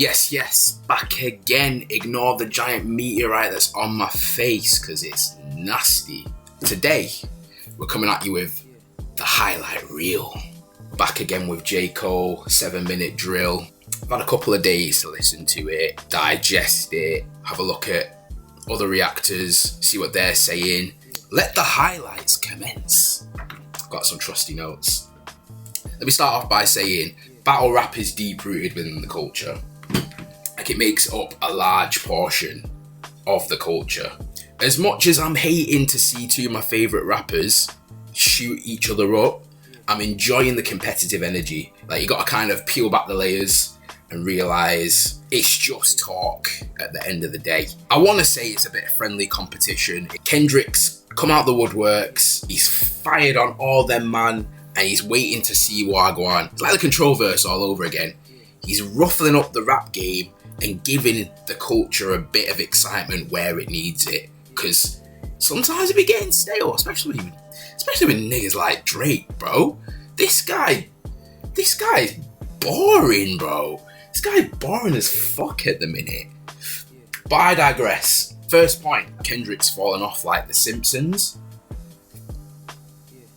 Yes, back again. Ignore the giant meteorite that's on my face because it's nasty. Today, we're coming at you with the highlight reel. Back again with J. Cole, 7-minute drill. I've had a couple of days to listen to it, digest it, have a look at other reactors, see what they're saying. Let the highlights commence. I've got some trusty notes. Let me start off by saying battle rap is deep-rooted within the culture. Like, it makes up a large portion of the culture. As much as I'm hating to see two of my favourite rappers shoot each other up, I'm enjoying the competitive energy. Like, you got to kind of peel back the layers and realise it's just talk at the end of the day. I want to say it's a bit of friendly competition. Kendrick's come out the woodworks, he's fired on all them man, and he's waiting to see what I go on. It's like the Control verse all over again. He's ruffling up the rap game and giving the culture a bit of excitement where it needs it. Because sometimes it be getting stale, especially with niggas like Drake, bro. This guy is boring, bro. This guy's boring as fuck at the minute. But I digress. First point, Kendrick's fallen off like The Simpsons.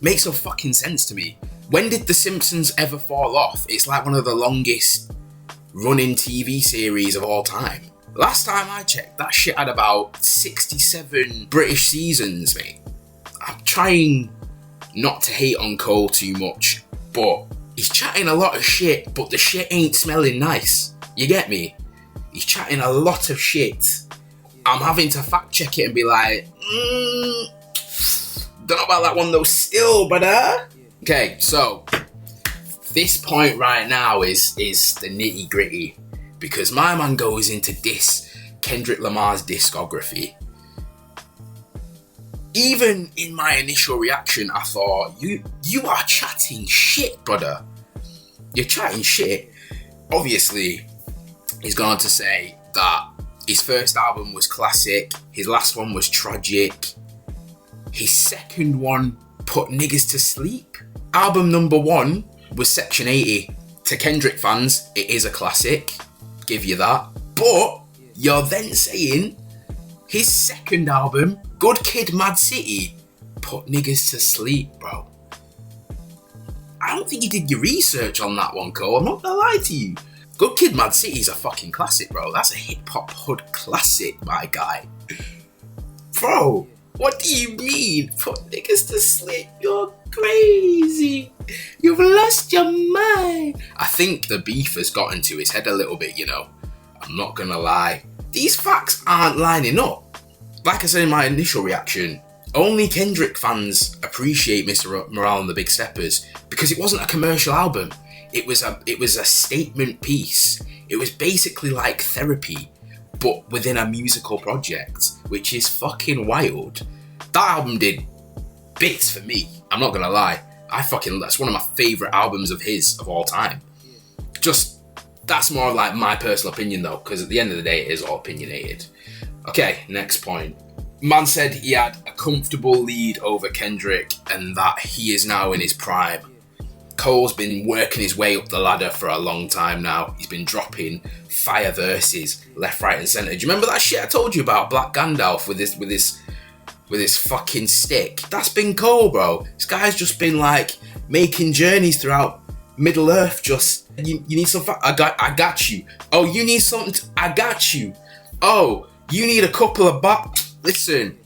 Makes no fucking sense to me. When did The Simpsons ever fall off? It's like one of the longest running TV series of all time. Last time I checked, that shit had about 67 British seasons, mate. I'm trying not to hate on Cole too much, but he's chatting a lot of shit, but the shit ain't smelling nice. You get me? He's chatting a lot of shit. I'm having to fact check it and be like, don't know about that one though still, brother. Okay, so this point right now is the nitty gritty, because my man goes into Kendrick Lamar's discography. Even in my initial reaction, I thought, you are chatting shit, brother. You're chatting shit. Obviously, he's gone on to say that his first album was classic, his last one was tragic, his second one put niggas to sleep. Album number 1 was Section 80. To Kendrick fans, it is a classic, give you that. But you're then saying his second album, Good Kid, Mad City, put niggas to sleep, bro. I don't think you did your research on that one, Cole. I'm not gonna lie to you. Good Kid, Mad City is a fucking classic, bro. That's a hip-hop hood classic, my guy. Bro, what do you mean, put niggas to sleep? You're crazy. You've lost your mind. I think the beef has gotten to his head a little bit, you know. I'm not gonna lie. These facts aren't lining up. Like I said in my initial reaction, only Kendrick fans appreciate Mr. Morale and the Big Steppers because it wasn't a commercial album. It was a statement piece. It was basically like therapy, but within a musical project, which is fucking wild. That album did bits for me. I'm not gonna lie. That's one of my favourite albums of his of all time. Just, that's more of like my personal opinion though, because at the end of the day, it is all opinionated. Okay, next point. Man said he had a comfortable lead over Kendrick and that he is now in his prime. Cole's been working his way up the ladder for a long time now. He's been dropping fire verses left, right and centre. Do you remember that shit I told you about Black Gandalf with his fucking stick? That's been Cole, bro. This guy's just been like making journeys throughout Middle Earth. Just, you need something? I got you. Oh, you need something? I got you. Oh, you need a couple of listen,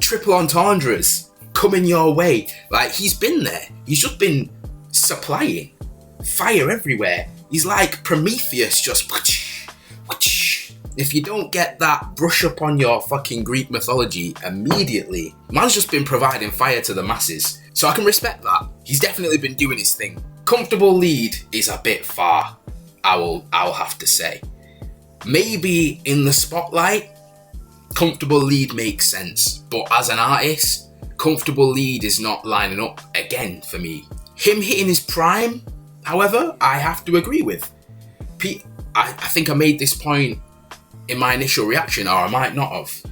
triple entendres coming your way. Like, he's been there. He's just been supplying fire everywhere. He's like Prometheus, just if you don't get that, brush up on your fucking Greek mythology immediately. Man's just been providing fire to the masses, so I can respect that. He's definitely been doing his thing. Comfortable lead is a bit far, I'll have to say. Maybe in the spotlight, comfortable lead makes sense, but as an artist, comfortable lead is not lining up again for me. Him hitting his prime, however, I have to agree with. I think I made this point in my initial reaction, or I might not have.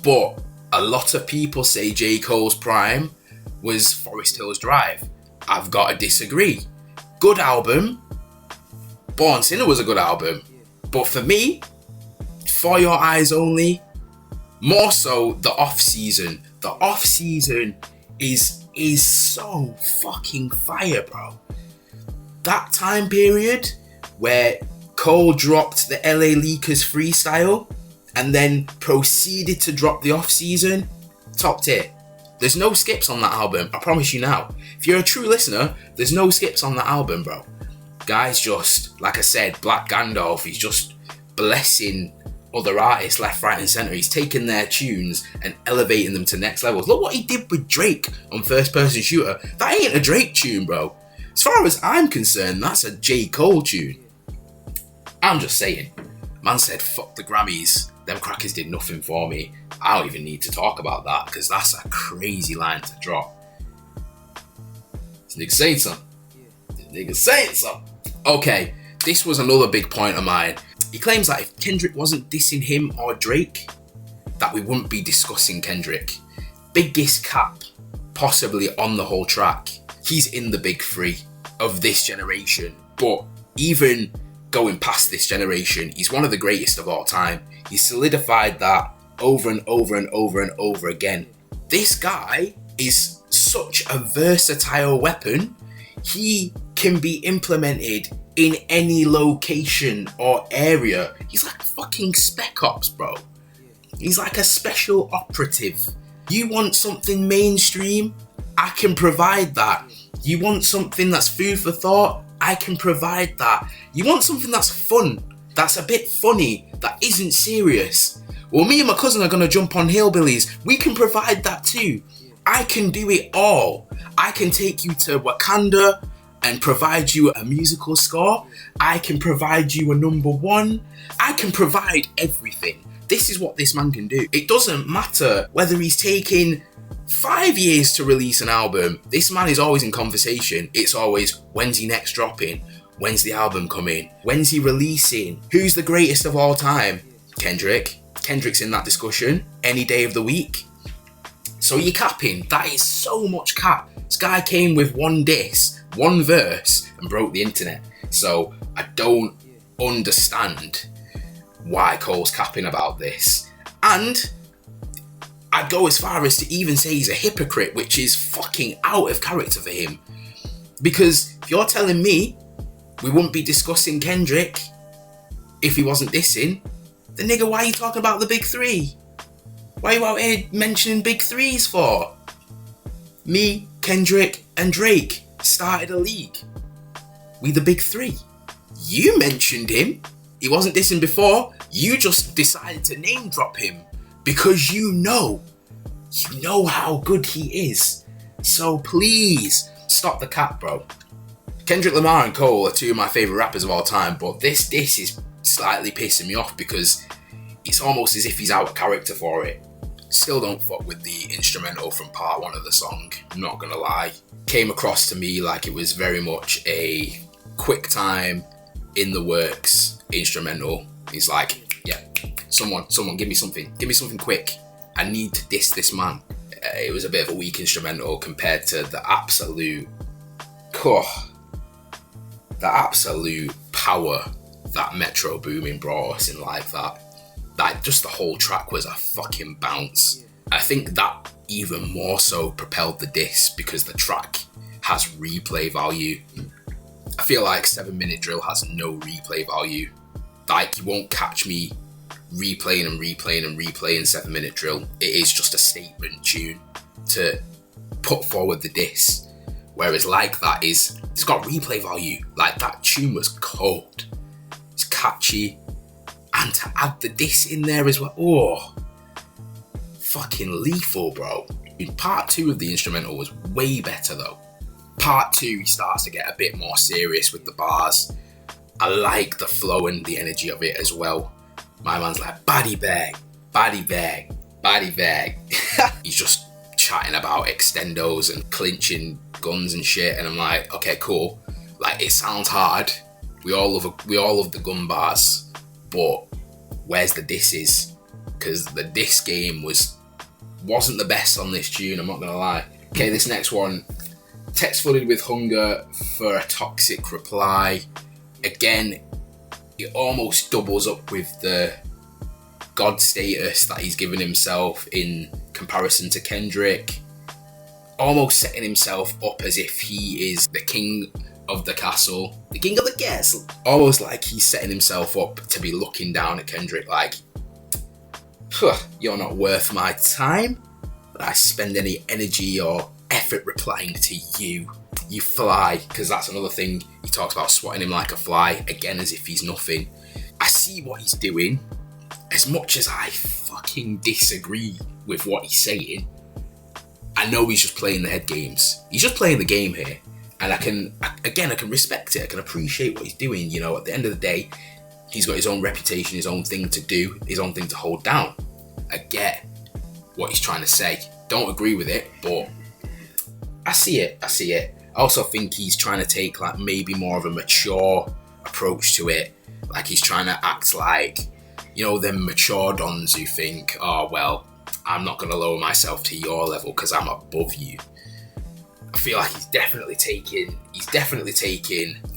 But a lot of people say J. Cole's prime was Forest Hills Drive. I've got to disagree. Good album, Born Sinner was a good album. But for me, For Your Eyes Only, more so the off season. The off season is so fucking fire, bro. That time period where Cole dropped the LA Leakers freestyle and then proceeded to drop the off season, top tier. There's no skips on that album, I promise you now. If you're a true listener, there's no skips on that album, bro. Guy's just, like I said, Black Gandalf, he's just blessing other artists left, right and centre. He's taking their tunes and elevating them to next levels. Look what he did with Drake on First Person Shooter. That ain't a Drake tune, bro. As far as I'm concerned, that's a J. Cole tune. I'm just saying. Man said, fuck the Grammys. Them crackers did nothing for me. I don't even need to talk about that because that's a crazy line to drop. This nigga saying something. Okay, this was another big point of mine. He claims that if Kendrick wasn't dissing him or Drake, that we wouldn't be discussing Kendrick. Biggest cap possibly on the whole track. He's in the big three of this generation, but even going past this generation, he's one of the greatest of all time. He solidified that over and over and over and over again. This guy is such a versatile weapon. He can be implemented in any location or area. He's like fucking Spec Ops, bro. He's like a special operative. You want something mainstream? I can provide that. You want something that's food for thought? I can provide that. You want something that's fun, that's a bit funny, that isn't serious? Well, me and my cousin are going to jump on Hillbillies. We can provide that too. I can do it all. I can take you to Wakanda and provide you a musical score. I can provide you a number one. I can provide everything. This is what this man can do. It doesn't matter whether he's taking 5 years to release an album. This man is always in conversation. It's always, when's he next dropping? When's the album coming? When's he releasing? Who's the greatest of all time? Kendrick. Kendrick's in that discussion any day of the week. So you're capping. That is so much cap. This guy came with one diss, one verse, and broke the internet. So I don't understand why Cole's capping about this. And I'd go as far as to even say he's a hypocrite, which is fucking out of character for him. Because if you're telling me we wouldn't be discussing Kendrick if he wasn't dissing, then nigga, why are you talking about the big three? Why are you out here mentioning big threes for? Me, Kendrick, and Drake started a league. We the big three. You mentioned him. He wasn't dissing before. You just decided to name drop him because you know how good he is. So please stop the cap, bro. Kendrick Lamar and Cole are two of my favourite rappers of all time, but this diss is slightly pissing me off because it's almost as if he's out of character for it. Still don't fuck with the instrumental from part one of the song, I'm not gonna lie. Came across to me like it was very much a quick time, in the works instrumental. He's like, yeah, someone give me something quick. I need to diss this man. It was a bit of a weak instrumental compared to the absolute power that Metro Boomin brought us in like that. Like, just the whole track was a fucking bounce. I think that even more so propelled the diss because the track has replay value. I feel like 7 Minute Drill has no replay value. Like, you won't catch me replaying 7 Minute Drill. It is just a statement tune to put forward the diss. Whereas like that it's got replay value. Like, that tune was cold. It's catchy. And to add the diss in there as well, fucking lethal, bro. Part 2 of the instrumental was way better though. Part 2, he starts to get a bit more serious with the bars. I like the flow and the energy of it as well. My man's like, body bag. He's just chatting about extendos and clinching guns and shit, and I'm like, okay, cool. Like, it sounds hard. We all love the gun bars. But where's the disses? Because the diss game wasn't the best on this tune, I'm not gonna lie. Okay, this next one. Text flooded with hunger for a toxic reply. Again, it almost doubles up with the God status that he's given himself in comparison to Kendrick, almost setting himself up as if he is the king of the castle, the king of the castle, almost like he's setting himself up to be looking down at Kendrick like, you're not worth my time, but I spend any energy or effort replying to you, you fly, because that's another thing, he talks about swatting him like a fly, again as if he's nothing. I see what he's doing. As much as I fucking disagree with what he's saying, I know he's just playing the head games. He's just playing the game here. And I can respect it. I can appreciate what he's doing. You know, at the end of the day, he's got his own reputation, his own thing to do, his own thing to hold down. I get what he's trying to say. Don't agree with it, but I see it. I also think he's trying to take like maybe more of a mature approach to it. Like he's trying to act like, you know, them mature dons who think, oh, well, I'm not going to lower myself to your level because I'm above you. I feel like he's definitely taking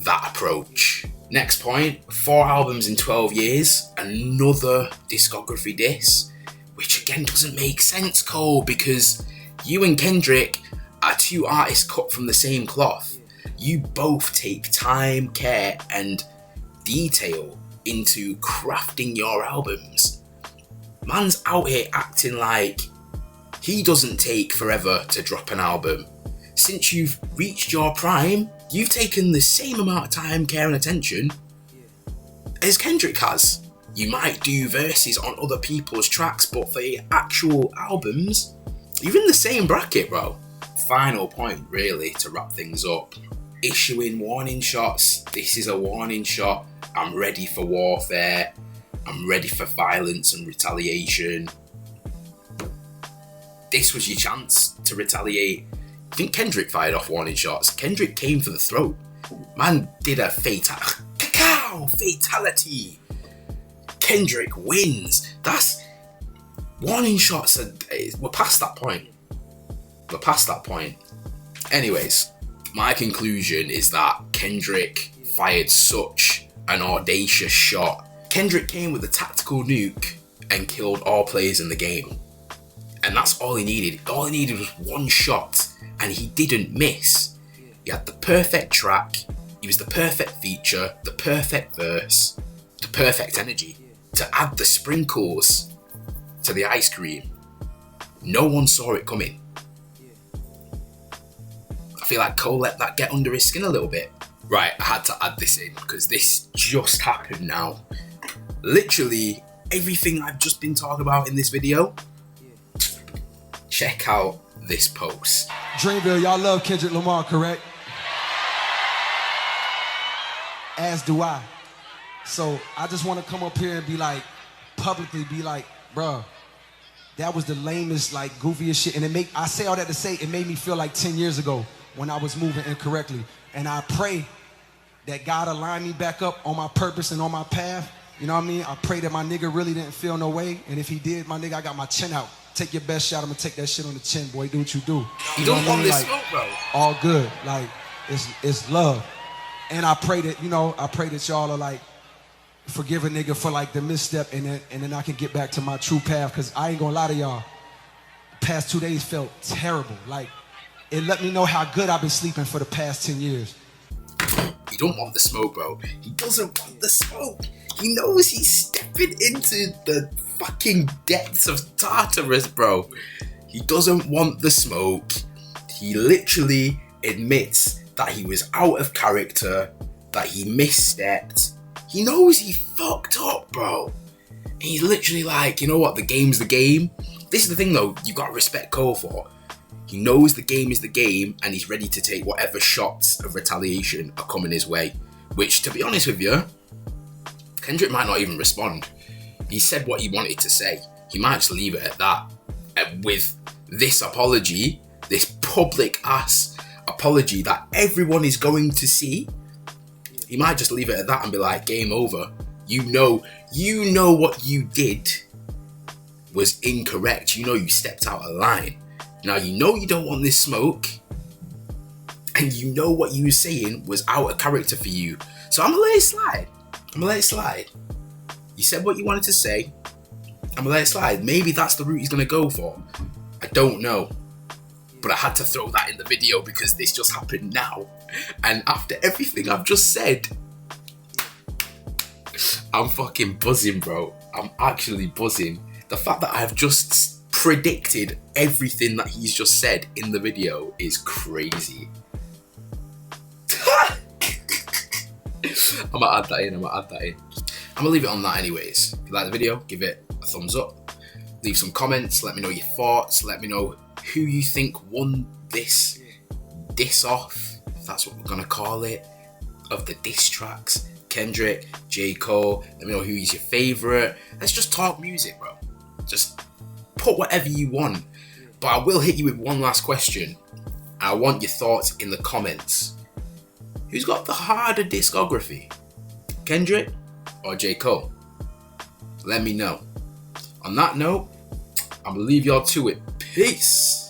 that approach. Next point, 4 albums in 12 years, another discography diss, which again doesn't make sense, Cole, because you and Kendrick are 2 artists cut from the same cloth. You both take time, care, and detail into crafting your albums. Man's out here acting like he doesn't take forever to drop an album. Since you've reached your prime, you've taken the same amount of time, care and attention as Kendrick has. You might do verses on other people's tracks, but for your actual albums, you're in the same bracket, bro. Final point, really, to wrap things up. Issuing warning shots. This is a warning shot. I'm ready for warfare. I'm ready for violence and retaliation. This was your chance to retaliate. I think Kendrick fired off warning shots. Kendrick came for the throat. Man did a fatality. Kendrick wins. That's warning shots. We're past that point. Anyways, my conclusion is that Kendrick fired such an audacious shot. Kendrick came with a tactical nuke and killed all players in the game. And that's all he needed. All he needed was one shot, and he didn't miss. He had the perfect track, he was the perfect feature, the perfect verse, the perfect energy to add the sprinkles to the ice cream. No one saw it coming. I feel like Cole let that get under his skin a little bit. Right, I had to add this in because this just happened now. Literally everything I've just been talking about in this video. Check out this post. Dreamville, y'all love Kendrick Lamar, correct? As do I. So I just want to come up here and be like, publicly be like, bruh, that was the lamest, like, goofiest shit. And I say all that to say, it made me feel like 10 years ago when I was moving incorrectly. And I pray that God align me back up on my purpose and on my path. You know what I mean? I pray that my nigga really didn't feel no way. And if he did, my nigga, I got my chin out. Take your best shot. I'm gonna take that shit on the chin, boy. Do what you do. You don't want this like, smoke, bro. All good. Like, it's love. And I pray that, y'all are like, forgive a nigga for like the misstep, and then I can get back to my true path. Cause I ain't gonna lie to y'all. The past 2 days felt terrible. Like, it let me know how good I've been sleeping for the past 10 years. He don't want the smoke, bro. He doesn't want the smoke. He knows he's stepping into the fucking depths of Tartarus, bro. He doesn't want the smoke. He literally admits that he was out of character, that he misstepped. He knows he fucked up, bro. And he's literally like, you know what, the game's the game. This is the thing though, you gotta respect Cole for. He knows the game is the game, and he's ready to take whatever shots of retaliation are coming his way. Which, to be honest with you, Kendrick might not even respond. He said what he wanted to say. He might just leave it at that. And with this apology, this public ass apology that everyone is going to see, he might just leave it at that and be like, game over. You know what you did was incorrect. You know you stepped out of line. Now you know you don't want this smoke, and you know what you were saying was out of character for you. So I'm gonna let it slide. I'm gonna let it slide. You said what you wanted to say. I'm gonna let it slide. Maybe that's the route he's gonna go for. I don't know. But I had to throw that in the video because this just happened now. And after everything I've just said, I'm fucking buzzing, bro. I'm actually buzzing. The fact that I've just predicted everything that he's just said in the video is crazy. I'm gonna add that in. I'm gonna leave it on that anyways. If you like the video, give it a thumbs up. Leave some comments. Let me know your thoughts. Let me know who you think won this diss off, if that's what we're gonna call it, of the diss tracks. Kendrick, J. Cole. Let me know who's your favourite. Let's just talk music, bro. Just put whatever you want. But I will hit you with one last question. I want your thoughts in the comments. Who's got the harder discography? Kendrick or J. Cole? Let me know. On that note, I'm gonna leave y'all to it. Peace.